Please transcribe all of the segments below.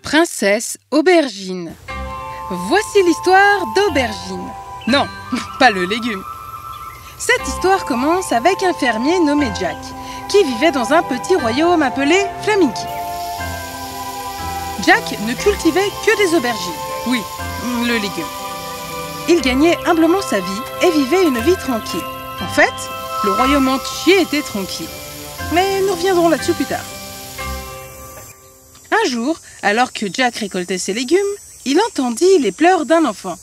Princesse Aubergine. Voici l'histoire d'Aubergine. Non, pas le légume. Cette histoire commence avec un fermier nommé Jack, qui vivait dans un petit royaume appelé Flaminky. Jack ne cultivait que des aubergines. Oui, le légume. Il gagnait humblement sa vie et vivait une vie tranquille. En fait, le royaume entier était tranquille. Mais nous reviendrons là-dessus plus tard. Un jour, alors que Jack récoltait ses légumes, il entendit les pleurs d'un enfant.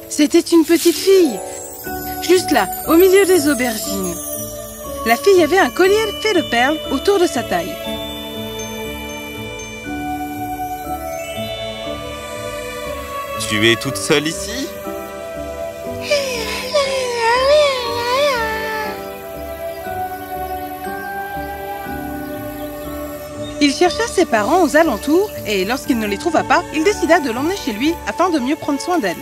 C'était une petite fille, juste là, au milieu des aubergines. La fille avait un collier fait de perles autour de sa taille. Tu es toute seule ici? Il chercha ses parents aux alentours et lorsqu'il ne les trouva pas, il décida de l'emmener chez lui afin de mieux prendre soin d'elle.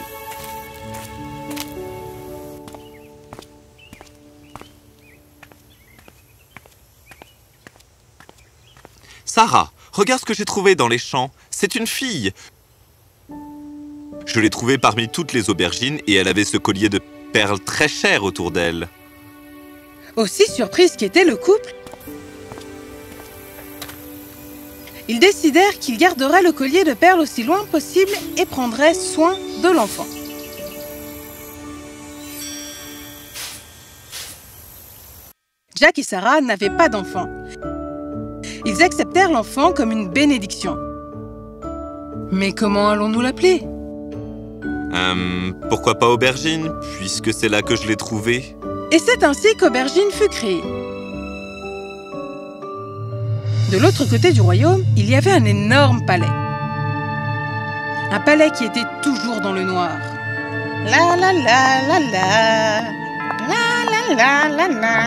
Sarah, regarde ce que j'ai trouvé dans les champs. C'est une fille. Je l'ai trouvée parmi toutes les aubergines et elle avait ce collier de perles très cher autour d'elle. Aussi surprise qu'était le couple, ils décidèrent qu'ils garderaient le collier de perles aussi loin possible et prendraient soin de l'enfant. Jack et Sarah n'avaient pas d'enfant. Ils acceptèrent l'enfant comme une bénédiction. Mais comment allons-nous l'appeler? Pourquoi pas Aubergine, puisque c'est là que je l'ai trouvée. Et c'est ainsi qu'Aubergine fut créée. De l'autre côté du royaume, il y avait un énorme palais. Un palais qui était toujours dans le noir. La la la la la, la la la la la.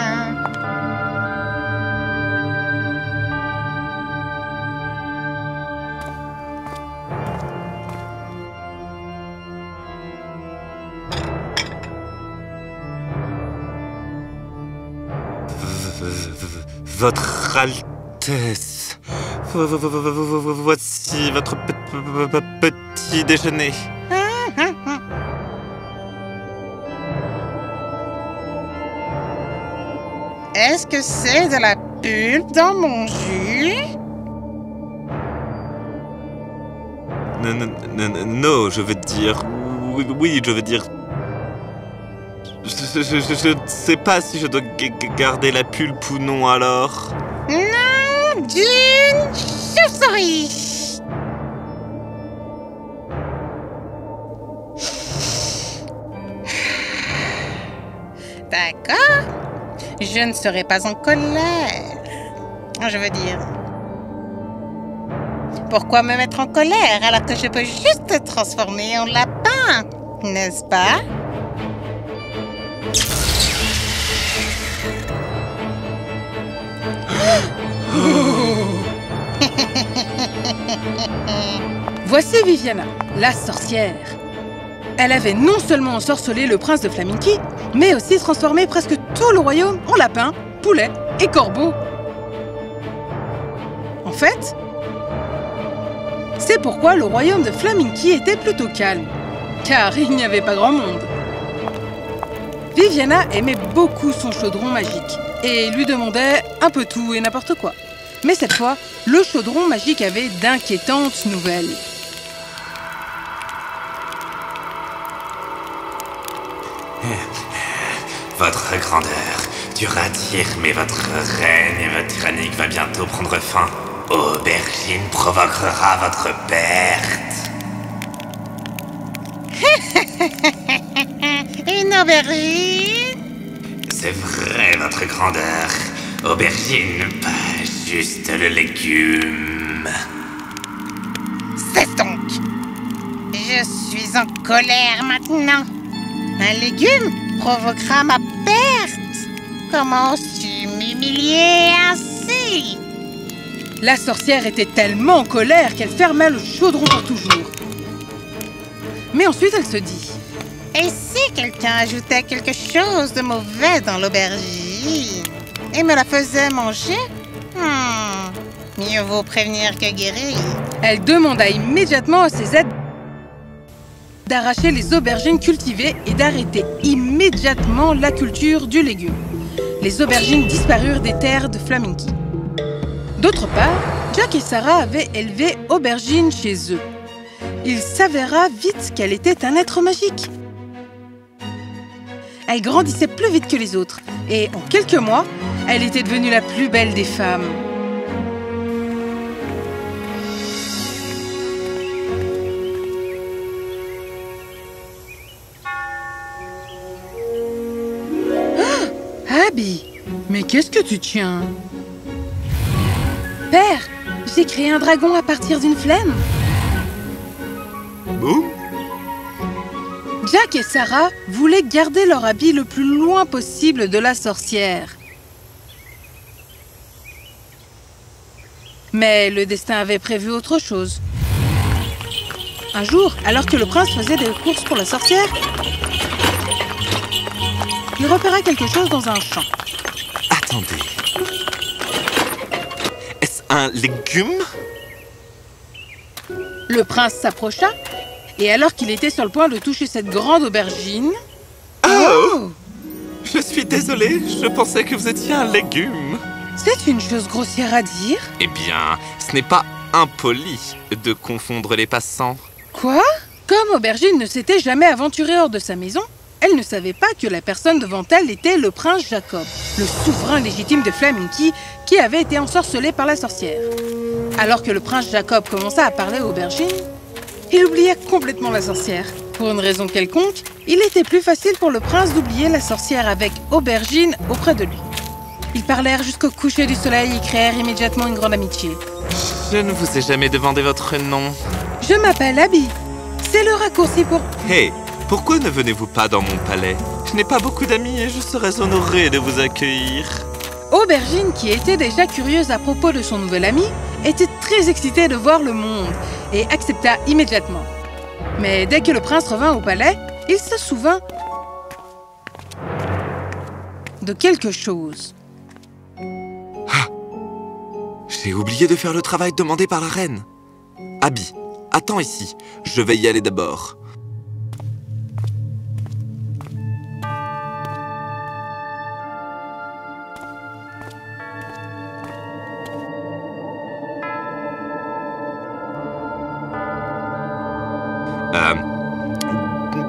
Votre Altesse, voici votre petit déjeuner. Est-ce que c'est de la pulpe dans mon jus? Non, je veux dire... Oui, je veux dire... Je ne sais pas si je dois garder la pulpe ou non, alors. Non, d'une chauve-souris. D'accord. Je ne serai pas en colère. Je veux dire... Pourquoi me mettre en colère alors que je peux juste te transformer en lapin, n'est-ce pas? Voici Viviana, la sorcière. Elle avait non seulement ensorcelé le prince de Flaminky, mais aussi transformé presque tout le royaume en lapin, poulet et corbeau. En fait, c'est pourquoi le royaume de Flaminky était plutôt calme, car il n'y avait pas grand monde. Viviana aimait beaucoup son chaudron magique et lui demandait un peu tout et n'importe quoi. Mais cette fois, le chaudron magique avait d'inquiétantes nouvelles. Votre grandeur, dur à dire, mais votre règne et votre tyrannique va bientôt prendre fin. Aubergine provoquera votre perte. Une aubergine? C'est vrai, votre grandeur. Aubergine, pas juste le légume. C'est donc. Je suis en colère maintenant. Un légume provoquera ma perte. Comment oses-tu m'humilier ainsi? guéris! La sorcière était tellement en colère qu'elle ferma le chaudron pour toujours. Mais ensuite, elle se dit... Et si quelqu'un ajoutait quelque chose de mauvais dans l'aubergine et me la faisait manger? Mieux vaut prévenir que guérir. Elle demanda immédiatement à ses aides d'arracher les aubergines cultivées et d'arrêter immédiatement la culture du légume. Les aubergines disparurent des terres de Flaminky. D'autre part, Jack et Sarah avaient élevé Aubergine chez eux. Il s'avéra vite qu'elle était un être magique. Elle grandissait plus vite que les autres et en quelques mois, elle était devenue la plus belle des femmes. Abby, mais qu'est-ce que tu tiens? Père, j'ai créé un dragon à partir d'une flemme. Boum. Jack et Sarah voulaient garder leur habit le plus loin possible de la sorcière. Mais le destin avait prévu autre chose. Un jour, alors que le prince faisait des courses pour la sorcière, il repéra quelque chose dans un champ. Attendez. Est-ce un légume? Le prince s'approcha, et alors qu'il était sur le point de toucher cette grande aubergine... Oh! Je suis désolé, je pensais que vous étiez un légume. C'est une chose grossière à dire. Eh bien, ce n'est pas impoli de confondre les passants. Quoi? Comme Aubergine ne s'était jamais aventurée hors de sa maison, elle ne savait pas que la personne devant elle était le prince Jacob, le souverain légitime de Flaminky, qui avait été ensorcelé par la sorcière. Alors que le prince Jacob commença à parler à Aubergine, il oublia complètement la sorcière. Pour une raison quelconque, il était plus facile pour le prince d'oublier la sorcière avec Aubergine auprès de lui. Ils parlèrent jusqu'au coucher du soleil et créèrent immédiatement une grande amitié. Je ne vous ai jamais demandé votre nom. Je m'appelle Abby. C'est le raccourci pour... Hey, pourquoi ne venez-vous pas dans mon palais? Je n'ai pas beaucoup d'amis et je serais honoré de vous accueillir. Aubergine, qui était déjà curieuse à propos de son nouvel ami, était très excitée de voir le monde et accepta immédiatement. Mais dès que le prince revint au palais, il se souvint de quelque chose. J'ai oublié de faire le travail demandé par la reine. Abby, attends ici. Je vais y aller d'abord.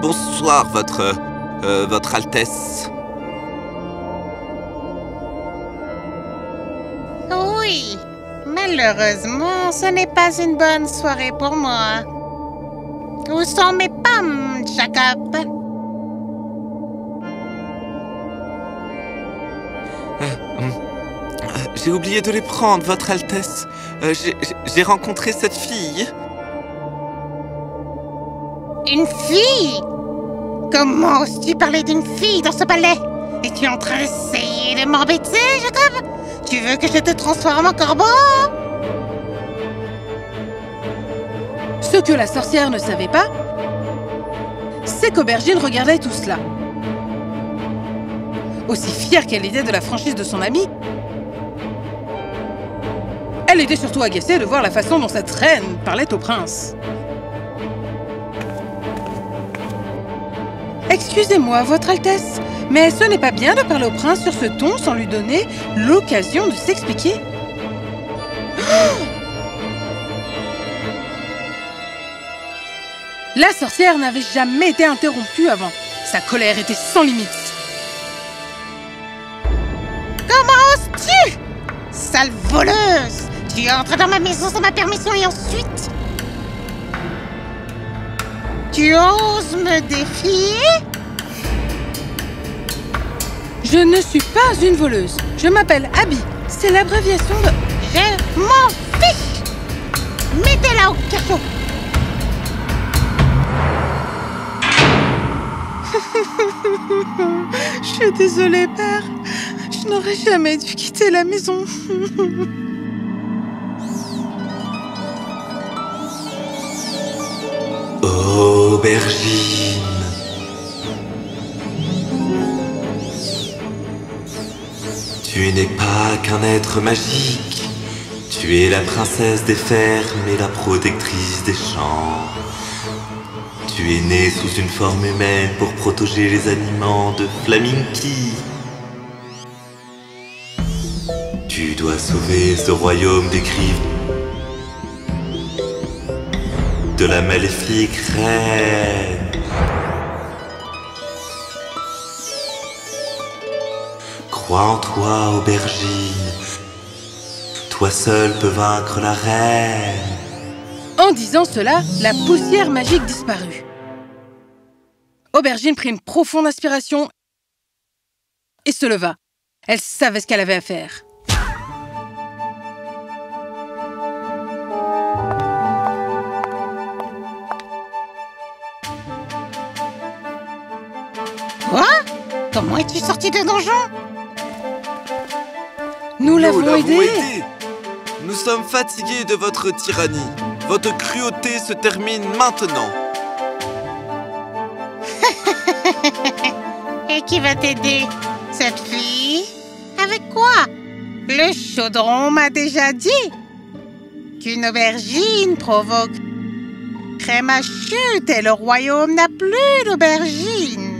Bonsoir, votre Altesse. Oui, malheureusement, ce n'est pas une bonne soirée pour moi. Où sont mes pommes, Jacob? J'ai oublié de les prendre, votre Altesse. J'ai rencontré cette fille. Une fille? Comment oses-tu parler d'une fille dans ce palais? Es-tu en train d'essayer de m'embêter, Jacob? Tu veux que je te transforme en corbeau? Ce que la sorcière ne savait pas, c'est qu'Aubergine regardait tout cela. Aussi fière qu'elle était de la franchise de son ami, elle était surtout agacée de voir la façon dont cette reine parlait au prince. Excusez-moi, Votre Altesse, mais ce n'est pas bien de parler au prince sur ce ton sans lui donner l'occasion de s'expliquer. La sorcière n'avait jamais été interrompue avant. Sa colère était sans limite. Comment oses-tu? Sale voleuse! Tu entres dans ma maison sans ma permission et ensuite... Tu oses me défier? Je ne suis pas une voleuse. Je m'appelle Abby. C'est l'abréviation de... Je m'en fiche! Mettez-la au cachot! Je suis désolée, père. Je n'aurais jamais dû quitter la maison. Aubergine. Tu n'es pas qu'un être magique. Tu es la princesse des fermes et la protectrice des champs. Tu es née sous une forme humaine pour protéger les animaux de Flaminky. Tu dois sauver ce royaume des griffes de la maléfique reine. Crois en toi, Aubergine. Toi seul peux vaincre la reine. En disant cela, la poussière magique disparut. Aubergine prit une profonde inspiration et se leva. Elle savait ce qu'elle avait à faire. Quoi? Comment es-tu sorti de donjon? Nous l'avons aidé. Nous sommes fatigués de votre tyrannie. Votre cruauté se termine maintenant. Et qui va t'aider? Cette fille? Avec quoi? Le chaudron m'a déjà dit qu'une aubergine provoquerait ma chute et le royaume n'a plus d'aubergine.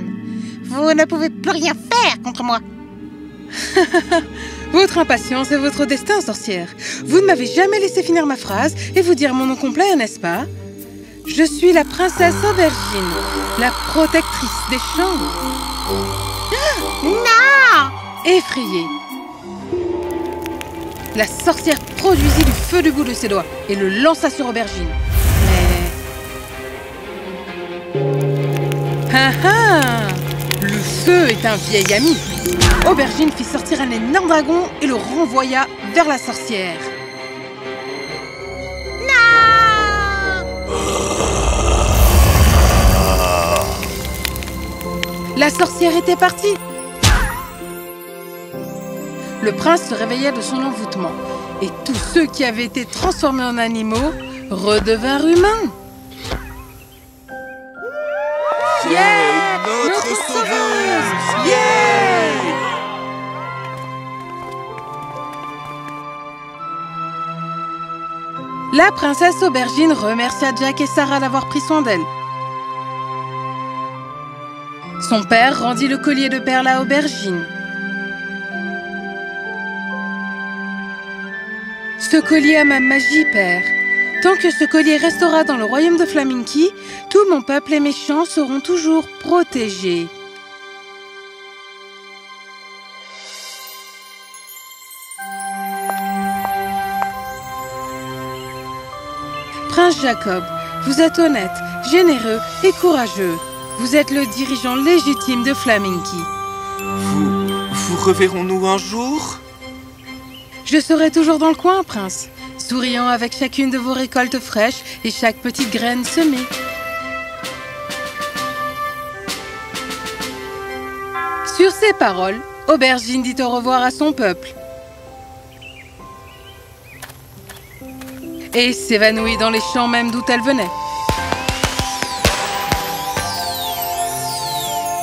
Vous ne pouvez plus rien faire contre moi. Votre impatience est votre destin, sorcière. Vous ne m'avez jamais laissé finir ma phrase et vous dire mon nom complet, n'est-ce pas? Je suis la princesse Aubergine, la protectrice des champs. Non! Effrayée, la sorcière produisit du feu du bout de ses doigts et le lança sur Aubergine. Mais... Ah ah! Le feu est un vieil ami. Aubergine fit sortir un énorme dragon et le renvoya vers la sorcière. Non! La sorcière était partie. Le prince se réveilla de son envoûtement et tous ceux qui avaient été transformés en animaux redevinrent humains. Yeah! Notre sauveuse! Yeah! La princesse Aubergine remercia Jack et Sarah d'avoir pris soin d'elle. Son père rendit le collier de perles à Aubergine. Ce collier a ma magie, père. Tant que ce collier restera dans le royaume de Flaminky, tout mon peuple et mes champs seront toujours protégés. Prince Jacob, vous êtes honnête, généreux et courageux. Vous êtes le dirigeant légitime de Flaminky. Vous reverrons-nous un jour? Je serai toujours dans le coin, prince, souriant avec chacune de vos récoltes fraîches et chaque petite graine semée. Sur ces paroles, Aubergine dit au revoir à son peuple et s'évanouit dans les champs même d'où elle venait.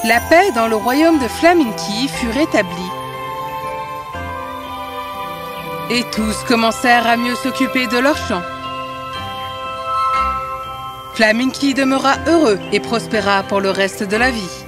La paix dans le royaume de Flaminky fut rétablie. Et tous commencèrent à mieux s'occuper de leurs champs. Flaminky demeura heureux et prospéra pour le reste de la vie.